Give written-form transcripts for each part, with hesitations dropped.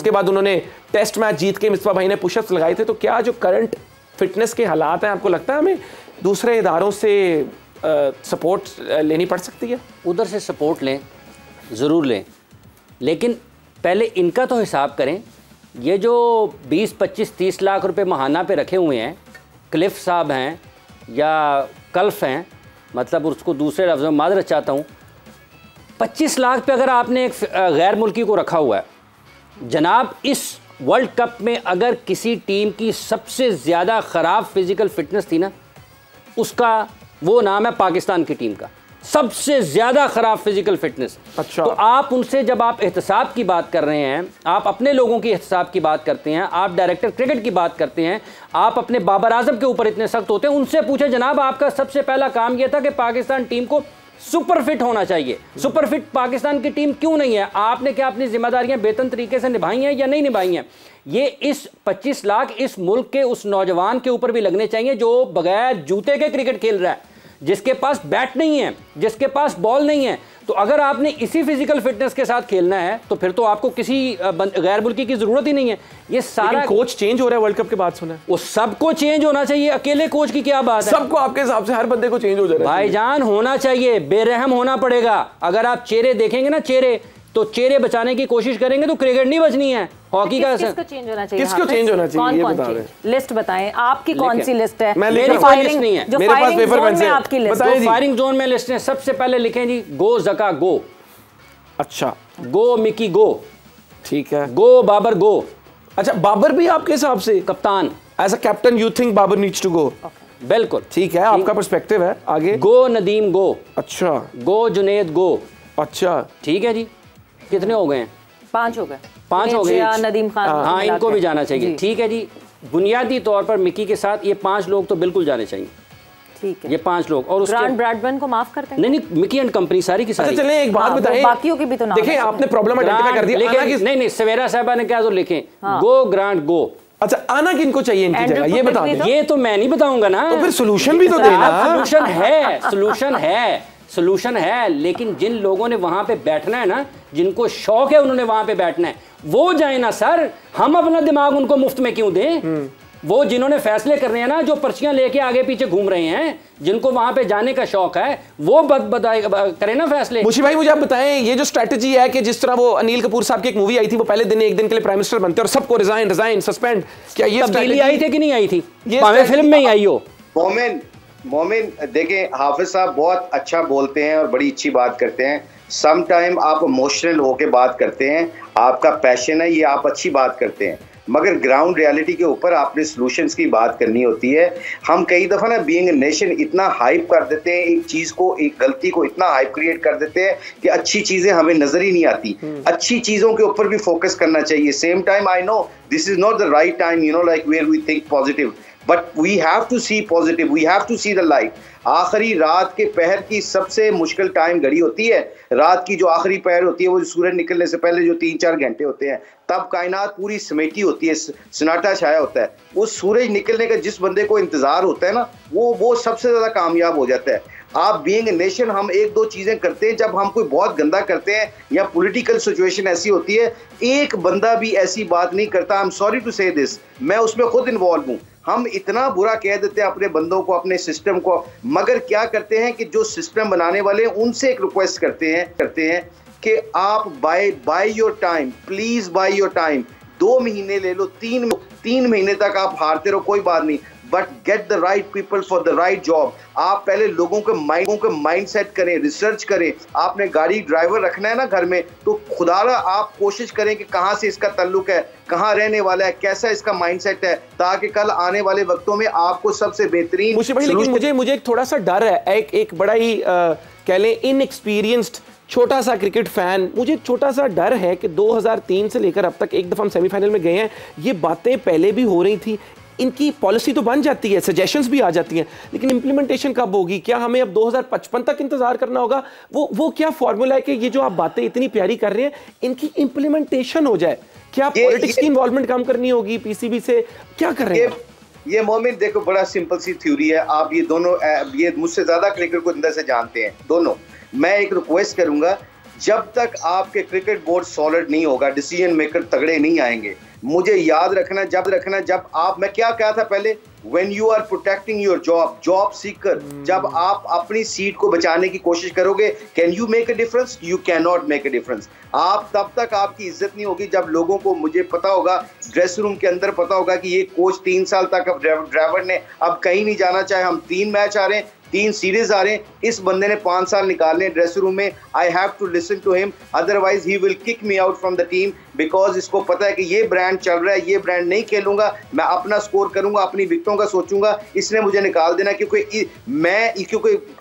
उसके बाद उन्होंने टेस्ट मैच जीत के मिसबा भाई ने पुशअप्स लगाए थे। तो क्या जो करंट फिटनेस के हालात हैं, आपको लगता है हमें दूसरे इदारों से सपोर्ट लेनी पड़ सकती है? उधर से सपोर्ट लें, ज़रूर लें, लेकिन पहले इनका तो हिसाब करें। ये जो 20, 25, 30 लाख रुपए महाना पे रखे हुए हैं, क्लिफ साहब हैं या कल्फ हैं, मतलब उसको दूसरे लफ्ज़ों में माजरत चाहता हूँ, 25 लाख पे अगर आपने एक गैर मुल्की को रखा हुआ है जनाब, इस वर्ल्ड कप में अगर किसी टीम की सबसे ज़्यादा ख़राब फिज़िकल फिटनेस थी ना, उसका वो नाम है पाकिस्तान की टीम का, सबसे ज़्यादा ख़राब फिज़िकल फिटनेस। अच्छा। तो आप उनसे जब आप एहतसाब की बात कर रहे हैं, आप अपने लोगों की एहतसाब की बात करते हैं, आप डायरेक्टर क्रिकेट की बात करते हैं, आप अपने बाबर आजम के ऊपर इतने सख्त होते हैं, उनसे पूछे जनाब आपका सबसे पहला काम यह था कि पाकिस्तान टीम को सुपर फिट होना चाहिए। सुपर फिट पाकिस्तान की टीम क्यों नहीं है? आपने क्या अपनी जिम्मेदारियां बेहतर तरीके से निभाई हैं या नहीं निभाई हैं? ये इस 25 लाख इस मुल्क के उस नौजवान के ऊपर भी लगने चाहिए जो बगैर जूते के क्रिकेट खेल रहा है, जिसके पास बैट नहीं है, जिसके पास बॉल नहीं है। तो अगर आपने इसी फिजिकल फिटनेस के साथ खेलना है तो फिर तो आपको किसी गैर मुल्की की जरूरत ही नहीं है। ये सारा कोच चेंज हो रहा है वर्ल्ड कप के बाद, सुना है वो सबको चेंज होना चाहिए। अकेले कोच की क्या बात है? सबको आपके हिसाब से हर बंदे को चेंज हो जाए भाईजान, होना चाहिए, बेरहम होना पड़ेगा। अगर आप चेहरे देखेंगे ना, चेहरे तो चेहरे बचाने की कोशिश करेंगे तो क्रिकेट नहीं बचनी है। हॉकी का किसको चेंज होना चाहिए? किसको चेंज होना चाहिए? कौन कौन लिस्ट बताएं, आपकी कौन सी लिस्ट है? मेरे पास लिस्ट नहीं है, मेरे पास पेपर पेन है आपकी लिस्ट। फायरिंग जोन में लिस्ट है। सबसे पहले लिखें जी, गो जका गो। अच्छा, गो मिकी गो, ठीक है। गो बाबर गो। अच्छा, बाबर भी आपके हिसाब से कप्तान, as a captain you think Babar needs to go? बिल्कुल ठीक है, आपका पर्सपेक्टिव है। आगे, गो नदीम गो। अच्छा, गो जुनेद गो। अच्छा, ठीक है जी। कितने हो गए? 5 हो गए। 5 हो गए। नदीम खान, हाँ, इनको भी जाना चाहिए। ठीक है जी। बुनियादी तौर पर मिकी के साथ ये 5 लोग तो बिल्कुल जाने चाहिए। ठीक है, ये 5 लोग। और ग्रांट ब्रैडमैन को माफ करते हैं? नहीं, मिकी एंड कंपनी सारी की सारी। अच्छा, चलें एक बात बताएं, बाकियों की भी तो नाम देखिए आपने प्रॉब्लम आइडेंटिफाई कर दिया। नहीं, सवेरा साहबा ने क्या तो लिखे, गो ग्रांट गो। अच्छा, आना किनको चाहिए इनकी जगह, ये बता दें। ये तो मैं नहीं बताऊंगा ना, तो फिर सोल्यूशन भी तो देना। सोल्यूशन है, लेकिन जिन लोगों ने वहां पे बैठना है ना, जिनको शौक है उन्होंने वहां पे बैठना है, वो जाए ना सर। हम अपना दिमाग उनको मुफ्त में क्यों दें? वो जिन्होंने फैसले करने हैं ना, जो पर्चियां लेके आगे पीछे घूम रहे हैं, जिनको वहां पे जाने का शौक है, वो करें ना फैसले। मुशी भाई, मुझे आप बताएं, ये जो स्ट्रेटजी है कि जिस तरह वो अनिल कपूर साहब की एक मूवी आई थी, वो पहले दिन एक दिन के लिए प्राइम मिनिस्टर बनते और सबको रिजाइन सस्पेंड, क्या ये तब्दीली आई थी कि नहीं आई थी? फिल्म में ही आई हो। मोमिन देखें, हाफिज साहब बहुत अच्छा बोलते हैं और बड़ी अच्छी बात करते हैं। सम टाइम आप इमोशनल होके बात करते हैं, आपका पैशन है, ये आप अच्छी बात करते हैं, मगर ग्राउंड रियलिटी के ऊपर आपने सॉल्यूशंस की बात करनी होती है। हम कई दफ़ा ना बीइंग ए नेशन इतना हाइप कर देते हैं, एक चीज़ को, एक गलती को इतना हाइप क्रिएट कर देते हैं कि अच्छी चीज़ें हमें नज़र ही नहीं आती। अच्छी चीज़ों के ऊपर भी फोकस करना चाहिए। Same time I know this is not the right time, you know, like where we think positive, but we have to see positive, we have to see the light. आखिरी रात के पहर की सबसे मुश्किल टाइम घड़ी होती है, रात की जो आखिरी पहर होती है, वो सूरज निकलने से पहले जो 3-4 घंटे होते हैं, तब कायनात पूरी समेटी होती है, सन्नाटा छाया होता है। वो सूरज निकलने का जिस बंदे को इंतजार होता है ना, वो सबसे ज्यादा कामयाब हो जाता है। आप बीइंग ए नेशन, हम 1-2 चीजें करते हैं, जब हम कोई बहुत गंदा करते हैं या पॉलिटिकल सिचुएशन ऐसी होती है, एक बंदा भी ऐसी बात नहीं करता। आई एम सॉरी टू से दिस, मैं उसमें खुद इन्वॉल्व हूँ। हम इतना बुरा कह देते हैं अपने बंदों को, अपने सिस्टम को, मगर क्या करते हैं कि जो सिस्टम बनाने वाले हैं उनसे एक रिक्वेस्ट करते हैं कि आप by your time, please by your time. 2 महीने ले लो, 3 महीने तक आप हारते रहो, कोई बात नहीं, but get the right people for the right job. आप पहले लोगों के माइंड सेट करें, रिसर्च करें। आपने गाड़ी ड्राइवर रखना है ना घर में, तो खुदारा आप कोशिश करें कि कहाँ से इसका ताल्लुक है, कहाँ रहने वाला है, कैसा इसका माइंडसेट है, ताकि कल आने वाले वक्तों में आपको सबसे बेहतरीन। लेकिन मुझे एक थोड़ा सा डर है, एक बड़ा ही कह लें इनएक्सपीरियंस्ड छोटा सा क्रिकेट फैन, मुझे छोटा सा डर है कि 2003 से लेकर अब तक एक दफ़ा हम सेमीफाइनल में गए हैं, ये बातें पहले भी हो रही थी, इनकी पॉलिसी तो बन जाती है, सजेशंस भी आ जाती हैं, लेकिन इंप्लीमेंटेशन कब होगी? क्या हमें अब 2055 तक इंतजार करना होगा? वो क्या फॉर्मूला है कि ये जो आप बातें इतनी प्यारी कर रहे हैं, इनकी इंप्लीमेंटेशन हो जाए? क्या पॉलिटिक्स की इन्वॉल्वमेंट कम करनी होगी पीसीबी से? क्या कर रहे हैं? ये मोमिन देखो, बड़ा सिंपल सी थ्योरी है। आप ये दोनों, ये मुझसे ज्यादा क्रिकेट को अंदर से जानते हैं दोनों। मैं एक रिक्वेस्ट करूंगा, जब तक आपके क्रिकेट बोर्ड सॉलिड नहीं होगा, डिसीजन मेकर तगड़े नहीं आएंगे। मुझे याद रखना जब आप, मैं क्या कहा था पहले, when you are protecting your job seeker, जब आप अपनी सीट को बचाने की कोशिश करोगे, can you make a difference? You cannot make a difference। आप तब तक आपकी इज्जत नहीं होगी जब लोगों को, मुझे पता होगा ड्रेसिंग रूम के अंदर पता होगा कि ये कोच 3 साल तक, अब ड्राइवर ने अब कहीं नहीं जाना, चाहे हम 3 मैच आ रहे हैं, 3 सीरीज आ रहे हैं, इस बंदे ने 5 साल निकालने ड्रेसिंग रूम में, I have to listen to him, otherwise he will kick me out from the team, because इसको पता है कि ये ब्रांड चल रहा है, ये ब्रांड नहीं खेलूंगा, मैं अपना स्कोर करूंगा, अपनी विकेटों का सोचूंगा, इसने मुझे निकाल देना, क्योंकि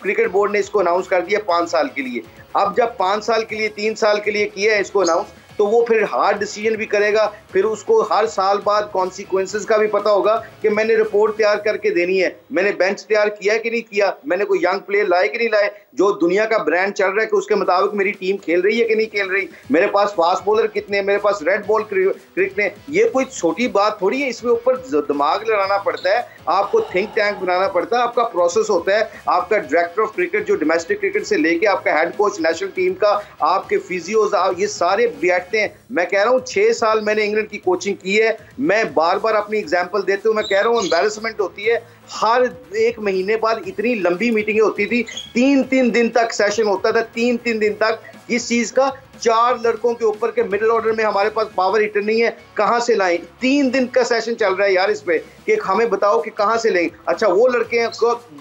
क्रिकेट बोर्ड ने इसको अनाउंस कर दिया 5 साल के लिए। अब जब 5 साल के लिए, 3 साल के लिए किया है इसको अनाउंस, तो वो फिर हार्ड डिसीजन भी करेगा, फिर उसको हर साल बाद कॉन्सिक्वेंसेस का भी पता होगा कि मैंने रिपोर्ट तैयार करके देनी है, मैंने बेंच तैयार किया है कि नहीं किया, मैंने कोई यंग प्लेयर लाए कि नहीं लाए, जो दुनिया का ब्रांड चल रहा है कि उसके मुताबिक मेरी टीम खेल रही है कि नहीं खेल रही, मेरे पास फास्ट बॉलर कितने हैं, मेरे पास रेड बॉल कितने। ये कोई छोटी बात थोड़ी है, इसमें ऊपर दिमाग लगाना पड़ता है, आपको थिंक टैंक बनाना पड़ता है, आपका प्रोसेस होता है, आपका डायरेक्टर ऑफ क्रिकेट जो डोमेस्टिक क्रिकेट से लेके आपका हेड कोच नेशनल टीम का, आपके फिजियोज, ये सारे बैठते हैं। मैं कह रहा हूँ 6 साल मैंने इंग्लैंड की कोचिंग की है, मैं बार बार अपनी एग्जांपल देते हूँ, मैं कह रहा हूँ एम्बैरेसमेंट होती है, हर 1 महीने बाद इतनी लंबी मीटिंगें होती थी, 3-3 दिन तक सेशन होता था, 3-3 दिन तक। इस चीज का 4 लड़कों के ऊपर के मिडिल ऑर्डर में हमारे पास पावर हिटर नहीं है, कहां से लाएं? 3 दिन का सेशन चल रहा है यार इस पे, कि हमें बताओ कि कहां से लें। अच्छा वो लड़के हैं,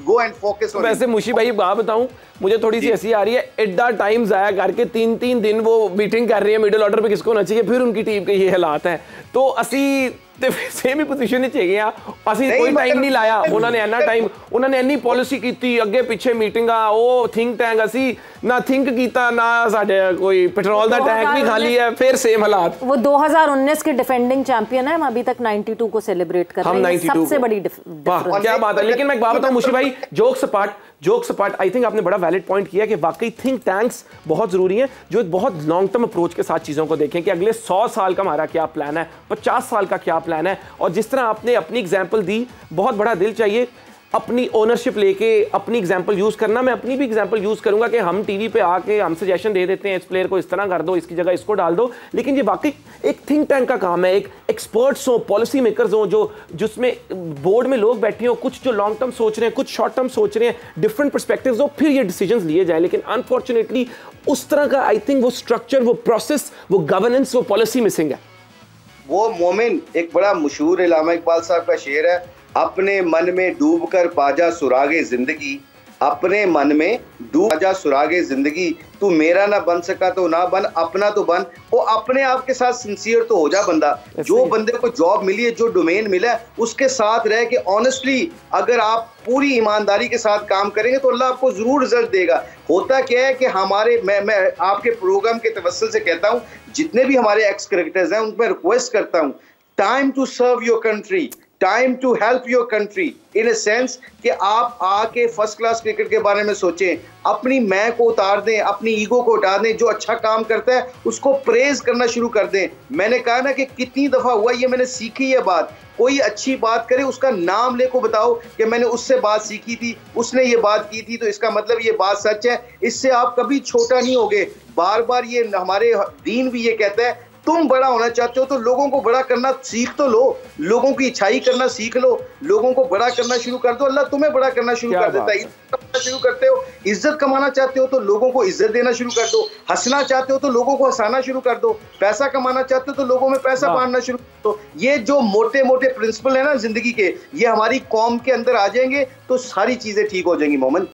गो एंड फोकस। वैसे मुशी भाई बात बताऊं, मुझे थोड़ी सी हंसी आ रही है, एड्डा टाइम जाया करके 3-3 दिन वो मीटिंग कर रही है मिडिल ऑर्डर पे किसको होना चाहिए, फिर उनकी टीम के ये हालात हैं। तो असी ਤੇ ਸੇਮ ਹੀ ਪੋਜੀਸ਼ਨ ਵਿੱਚ ਹੈਗੇ ਆ, ਅਸੀਂ ਕੋਈ ਟਾਈਮ ਨਹੀਂ ਲਾਇਆ, ਉਹਨਾਂ ਨੇ ਇੰਨਾ ਟਾਈਮ, ਉਹਨਾਂ ਨੇ ਇੰਨੀ ਪਾਲਿਸੀ ਕੀਤੀ, ਅੱਗੇ ਪਿੱਛੇ ਮੀਟਿੰਗਾਂ, ਉਹ ਥਿੰਕ ਟੈਂਕ, ਅਸੀਂ ਨਾ ਥਿੰਕ ਕੀਤਾ, ਨਾ ਸਾਡੇ ਕੋਈ पेट्रोल का टैंक भी खाली है, फिर सेम हालात। वो 2019 के डिफेंडिंग चैंपियन है, हम अभी तक 92 को सेलिब्रेट कर रहे हैं, सबसे बड़ी वाह क्या बात है। लेकिन मैं एक बात बताऊं मुशी भाई, जोक्स अपार्ट, आई थिंक आपने बड़ा वैलिड पॉइंट किया कि वाकई थिंक टैंक्स बहुत जरूरी हैं, जो एक बहुत लॉन्ग टर्म अप्रोच के साथ चीज़ों को देखें कि अगले 100 साल का हमारा क्या प्लान है, 50 साल का क्या प्लान है। और जिस तरह आपने अपनी एग्जाम्पल दी, बहुत बड़ा दिल चाहिए अपनी ओनरशिप लेके अपनी एग्जांपल यूज़ करना। मैं अपनी भी एग्जांपल यूज़ करूंगा कि हम टीवी पे आके हम सजेशन दे देते हैं, इस प्लेयर को इस तरह कर दो, इसकी जगह इसको डाल दो, लेकिन ये वाकई एक थिंक टैंक का काम है, एक एक्सपर्ट्स हो, पॉलिसी मेकर्स हो, जो जिसमें बोर्ड में लोग बैठे हो, कुछ जो लॉन्ग टर्म सोच रहे हैं, कुछ शॉर्ट टर्म सोच रहे हैं, डिफरेंट पर्सपेक्टिव्स हो, फिर ये डिसीजंस लिए जाए। लेकिन अनफॉर्चुनेटली उस तरह का आई थिंक वो स्ट्रक्चर, वो प्रोसेस, वो गवर्नेंस, वो पॉलिसी मिसिंग है। वो मोमिन, एक बड़ा मशहूर इलामा इकबाल साहब का शेर है, अपने मन में डूबकर पाजा सुरागे जिंदगी, अपने मन में डूब जा सुरागे जिंदगी, तू मेरा ना बन सका तो ना बन, अपना तो बन। वो अपने आप के साथ सिंसियर तो हो जा बंदा। जो बंदे को जॉब मिली है, जो डोमेन मिला है, उसके साथ रह के ऑनेस्टली अगर आप पूरी ईमानदारी के साथ काम करेंगे तो अल्लाह आपको जरूर रिजल्ट देगा। होता क्या है कि हमारे मैं आपके प्रोग्राम के तवस्सुल से कहता हूँ, जितने भी हमारे एक्स क्रिकेटर्स हैं उन पर रिक्वेस्ट करता हूँ, time to serve your country, time to help your country, in a sense कि आप आके फर्स्ट क्लास क्रिकेट के बारे में सोचें, अपनी मैं को उतार दें, अपनी ईगो को उतार दें, जो अच्छा काम करता है उसको प्रेज करना शुरू कर दें। मैंने कहा ना कि कितनी दफ़ा हुआ ये मैंने सीखी है बात, कोई अच्छी बात करे उसका नाम लेको बताओ कि मैंने उससे बात सीखी थी, उसने ये बात की थी, तो इसका मतलब ये बात सच है। इससे आप कभी छोटा नहीं होगे। बार बार ये हमारे दीन भी ये कहता है, तुम बड़ा होना चाहते हो तो लोगों को बड़ा करना सीख तो लो, लोगों की अच्छाई करना सीख लो, लोगों को बड़ा करना शुरू कर दो, अल्लाह तुम्हें बड़ा करना शुरू कर देता है। इज्जत शुरू करते हो, इज्जत कमाना चाहते हो तो लोगों को इज्जत देना शुरू कर दो, हंसना चाहते हो तो लोगों को हंसाना शुरू कर दो, पैसा कमाना चाहते हो तो लोगों में पैसा बांटना शुरू कर दो। ये जो मोटे मोटे प्रिंसिपल है ना जिंदगी के, ये हमारी कौम के अंदर आ जाएंगे तो सारी चीजें ठीक हो जाएंगी। मोमिन